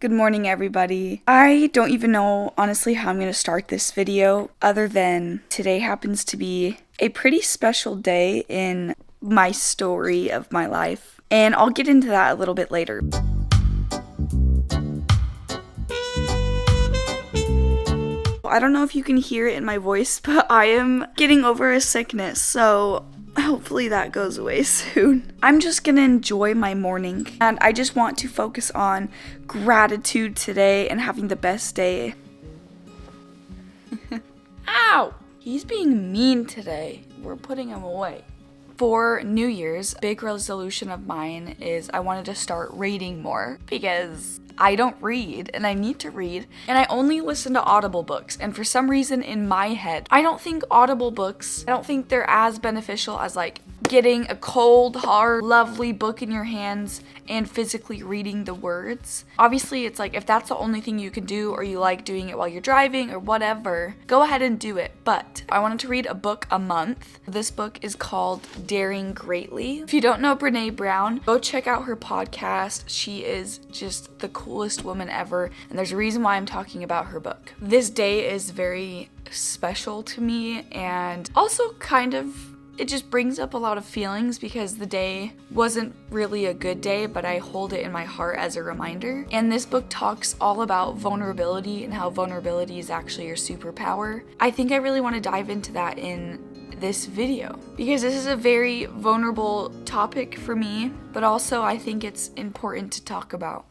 Good morning, everybody. I don't even know, honestly, how I'm going to start this video, other than today happens to be a pretty special day in my story of my life, and I'll get into that a little bit later. I don't know if you can hear it in my voice, but I am getting over a sickness, so hopefully that goes away soon. I'm just gonna enjoy my morning, and I just want to focus on gratitude today and having the best day. Ow! He's being mean today. We're putting him away. For New Year's, big resolution of mine is I wanted to start reading more because I don't read and I need to read, and I only listen to Audible books, and for some reason in my head I don't think Audible books, I don't think they're as beneficial as like getting a cold, hard, lovely book in your hands and physically reading the words. Obviously it's like if that's the only thing you can do, or you like doing it while you're driving or whatever, go ahead and do it. But I wanted to read a book a month. This book is called Daring Greatly. If you don't know Brene Brown, go check out her podcast. She is just the coolest woman ever, and there's a reason why I'm talking about her book. This day is very special to me, and also kind of it just brings up a lot of feelings because the day wasn't really a good day, but I hold it in my heart as a reminder. And this book talks all about vulnerability and how vulnerability is actually your superpower. I think I really want to dive into that in this video because this is a very vulnerable topic for me, but also I think it's important to talk about.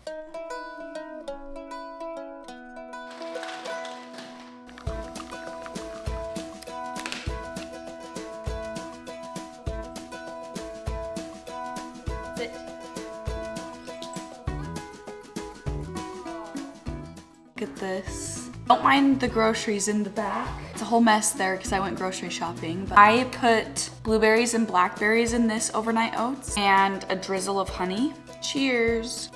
Look at this. Don't mind the groceries in the back. It's a whole mess there because I went grocery shopping. But I put blueberries and blackberries in this overnight oats and a drizzle of honey. Cheers.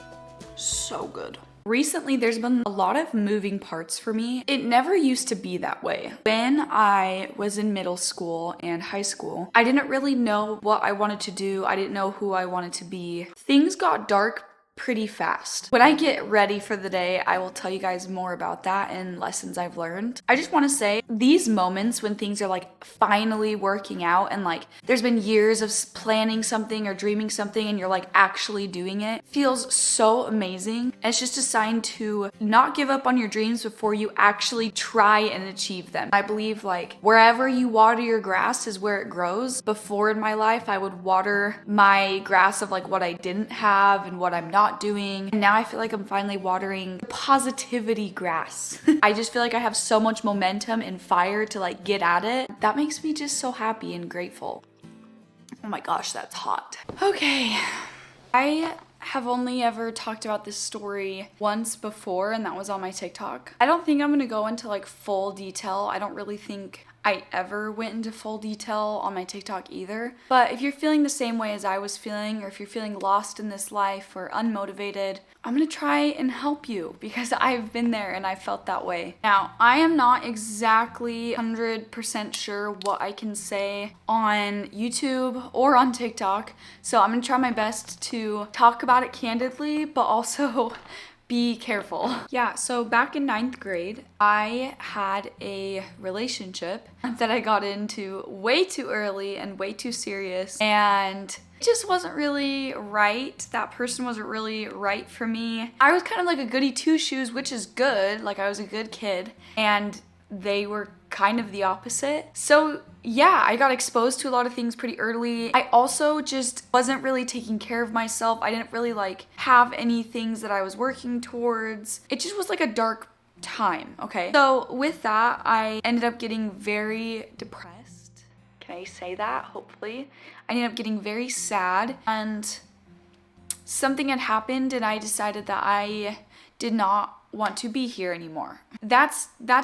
So good. Recently, there's been a lot of moving parts for me. It never used to be that way. When I was in middle school and high school, I didn't really know what I wanted to do. I didn't know who I wanted to be. Things got dark pretty fast. When I get ready for the day, I will tell you guys more about that and lessons I've learned. I just want to say these moments when things are like finally working out and like there's been years of planning something or dreaming something and you're like actually doing it feels so amazing. And it's just a sign to not give up on your dreams before you actually try and achieve them. I believe like wherever you water your grass is where it grows. Before in my life, I would water my grass of like what I didn't have and what I'm not doing, and now I feel like I'm finally watering positivity grass. I just feel like I have so much momentum and fire to like get at it. That makes me just so happy and grateful. Oh my gosh, that's hot. Okay, I have only ever talked about this story once before, and that was on my TikTok. I don't think I'm gonna go into like full detail. I don't really think I ever went into full detail on my TikTok either. But if you're feeling the same way as I was feeling, or if you're feeling lost in this life or unmotivated, I'm gonna try and help you because I've been there and I felt that way. Now, I am not exactly 100% sure what I can say on YouTube or on TikTok, so I'm gonna try my best to talk about it candidly, but also be careful. Yeah, so back in 9th grade, I had a relationship that I got into way too early and way too serious, and it just wasn't really right. That person wasn't really right for me. I was kind of like a goody two-shoes, which is good. Like I was a good kid, and they were kind of the opposite. So yeah, I got exposed to a lot of things pretty early. I also just wasn't really taking care of myself. I didn't really like have any things that I was working towards. It just was like a dark time, okay? So with that, I ended up getting very depressed. Can I say that? Hopefully. I ended up getting very sad, and something had happened and I decided that I did not want to be here anymore. That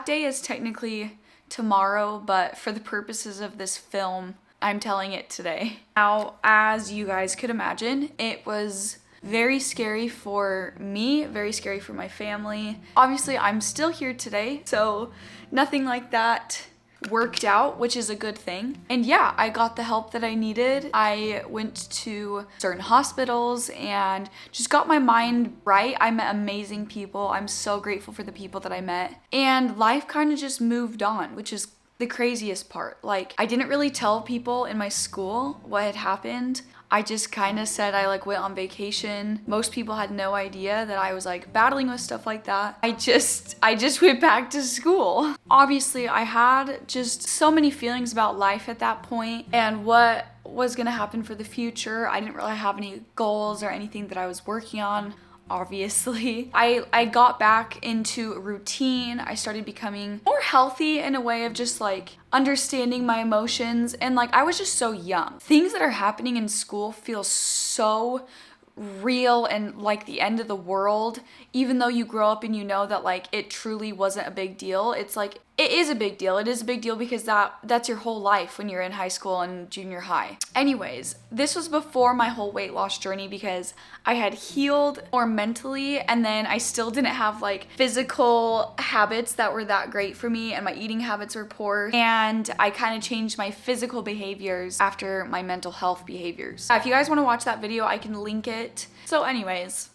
day is technically tomorrow, but for the purposes of this film, I'm telling it today. Now, as you guys could imagine, it was very scary for me, very scary for my family. Obviously, I'm still here today, so nothing like that worked out, which is a good thing. And yeah, I got the help that I needed. I went to certain hospitals and just got my mind right. I met amazing people. I'm so grateful for the people that I met. And life kind of just moved on, which is the craziest part. Like, I didn't really tell people in my school what had happened. I just kind of said I like went on vacation. Most people had no idea that I was like battling with stuff like that. I just went back to school. Obviously, I had just so many feelings about life at that point and what was gonna happen for the future. I didn't really have any goals or anything that I was working on. Obviously, I got back into a routine. I started becoming more healthy in a way of just like understanding my emotions, and like I was just so young. Things that are happening in school feel so real and like the end of the world, even though you grow up and you know that like it truly wasn't a big deal. It's like it is a big deal. It is a big deal because that's your whole life when you're in high school and junior high. Anyways, this was before my whole weight loss journey because I had healed more mentally, and then I still didn't have like physical habits that were that great for me, and my eating habits were poor, and I kind of changed my physical behaviors after my mental health behaviors. If you guys want to watch that video, I can link it. So anyways,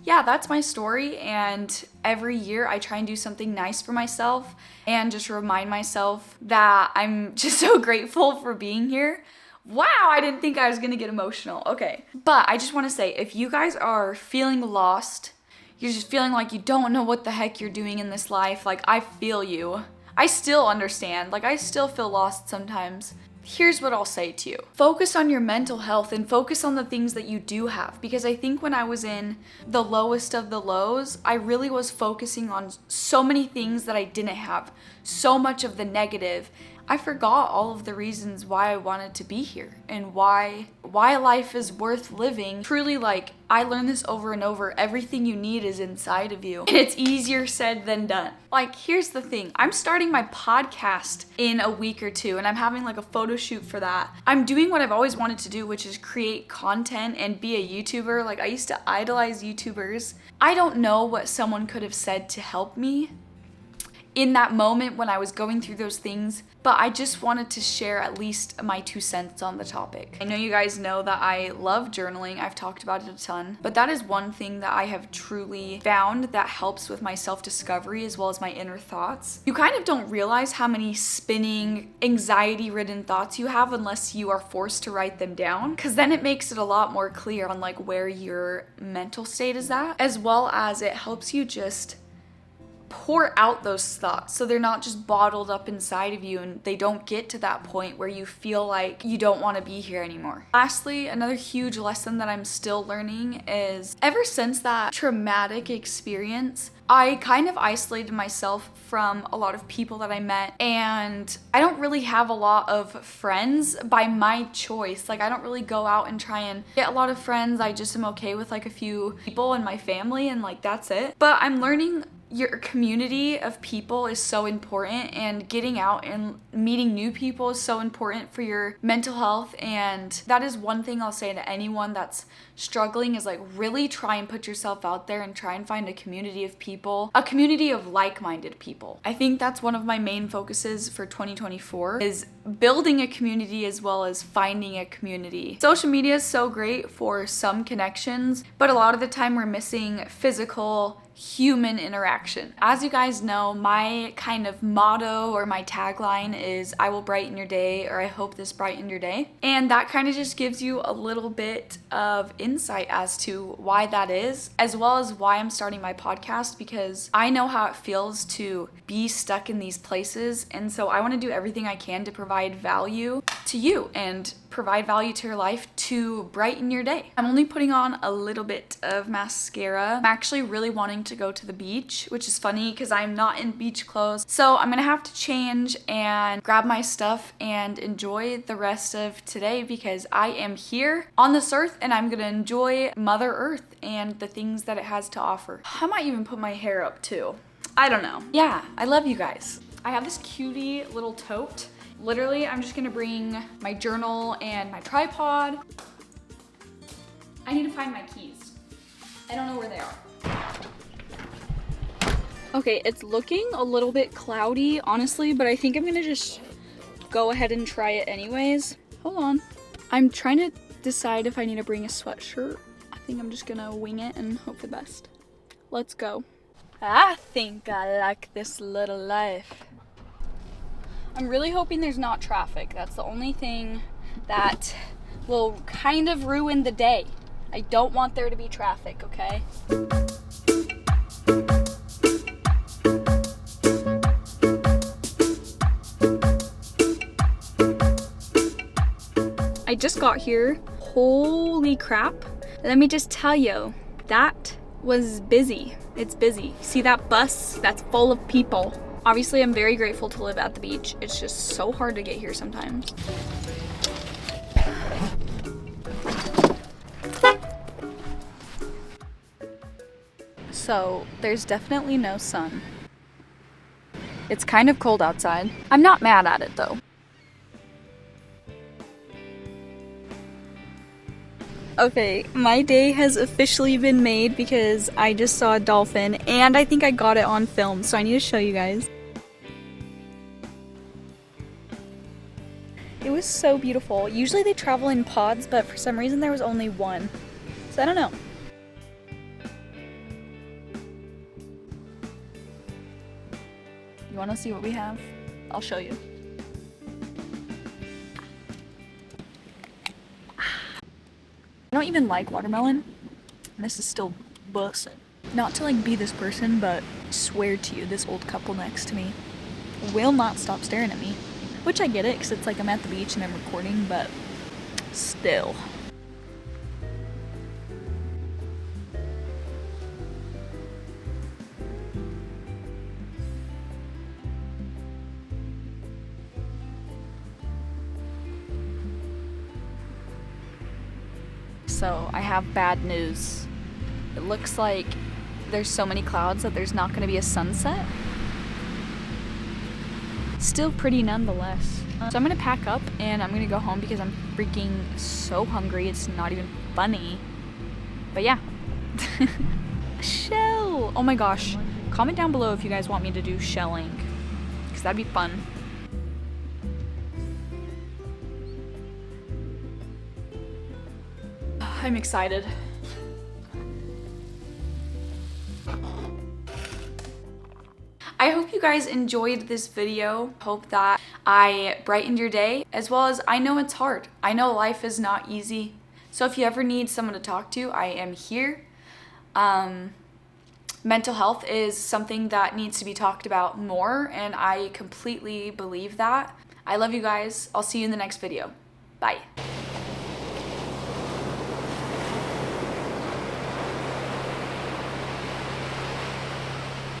yeah, that's my story, and every year I try and do something nice for myself and just remind myself that I'm just so grateful for being here. Wow, I didn't think I was gonna get emotional. Okay, but I just want to say, if you guys are feeling lost, you're just feeling like you don't know what the heck you're doing in this life, like I feel you. I still understand, like I still feel lost sometimes. Here's what I'll say to you. Focus on your mental health and focus on the things that you do have, because I think when I was in the lowest of the lows, I really was focusing on so many things that I didn't have, so much of the negative. I forgot all of the reasons why I wanted to be here and why life is worth living. Truly, like, I learned this over and over. Everything you need is inside of you. And it's easier said than done. Like, here's the thing. I'm starting my podcast in a week or two, and I'm having like a photo shoot for that. I'm doing what I've always wanted to do, which is create content and be a YouTuber. Like, I used to idolize YouTubers. I don't know what someone could have said to help me in that moment when I was going through those things, but I just wanted to share at least my 2 cents on the topic. I know you guys know that I love journaling. I've talked about it a ton, but that is one thing that I have truly found that helps with my self-discovery as well as my inner thoughts. You kind of don't realize how many spinning, anxiety-ridden thoughts you have unless you are forced to write them down, because then it makes it a lot more clear on like where your mental state is at, as well as it helps you just pour out those thoughts so they're not just bottled up inside of you and they don't get to that point where you feel like you don't want to be here anymore. Lastly, another huge lesson that I'm still learning is ever since that traumatic experience, I kind of isolated myself from a lot of people that I met, and I don't really have a lot of friends by my choice. Like, I don't really go out and try and get a lot of friends. I just am okay with like a few people in my family, and like that's it. But I'm learning your community of people is so important, and getting out and meeting new people is so important for your mental health. And that is one thing I'll say to anyone that's struggling, is like really try and put yourself out there and try and find a community of people, a community of like-minded people. I think that's one of my main focuses for 2024, is building a community as well as finding a community. Social media is so great for some connections, but a lot of the time we're missing physical human interaction. As you guys know, my kind of motto or my tagline is I will brighten your day, or I hope this brightened your day. And that kind of just gives you a little bit of insight as to why that is, as well as why I'm starting my podcast, because I know how it feels to be stuck in these places. And so I want to do everything I can to provide value to you and provide value to your life to brighten your day. I'm only putting on a little bit of mascara. I'm actually really wanting to go to the beach, which is funny because I'm not in beach clothes. So I'm gonna have to change and grab my stuff and enjoy the rest of today, because I am here on this earth and I'm gonna enjoy Mother Earth and the things that it has to offer. I might even put my hair up too. I don't know. Yeah, I love you guys. I have this cutie little tote. Literally, I'm just gonna bring my journal and my tripod. I need to find my keys. I don't know where they are. Okay, it's looking a little bit cloudy, honestly, but I think I'm gonna just go ahead and try it anyways. Hold on. I'm trying to decide if I need to bring a sweatshirt. I think I'm just gonna wing it and hope for the best. Let's go. I think I like this little life. I'm really hoping there's not traffic. That's the only thing that will kind of ruin the day. I don't want there to be traffic, okay? I just got here. Holy crap. Let me just tell you, that was busy. It's busy. See that bus? That's full of people. Obviously, I'm very grateful to live at the beach. It's just so hard to get here sometimes. So, there's definitely no sun. It's kind of cold outside. I'm not mad at it though. Okay, my day has officially been made because I just saw a dolphin and I think I got it on film, so I need to show you guys. It was so beautiful. Usually they travel in pods, but for some reason there was only one. So I don't know. You want to see what we have? I'll show you. I don't even like watermelon, and this is still bussin'. Not to like be this person, but I swear to you, this old couple next to me will not stop staring at me. Which I get it, because it's like I'm at the beach and I'm recording, but still. So I have bad news. It looks like there's so many clouds that there's not going to be a sunset. Still pretty nonetheless. So I'm going to pack up and I'm going to go home because I'm freaking so hungry. It's not even funny. But yeah. Shell! Oh my gosh. Comment down below if you guys want me to do shelling, because that'd be fun. I'm excited. I hope you guys enjoyed this video. Hope that I brightened your day, as well as I know it's hard. I know life is not easy. So if you ever need someone to talk to, I am here. Mental health is something that needs to be talked about more, and I completely believe that. I love you guys. I'll see you in the next video. Bye.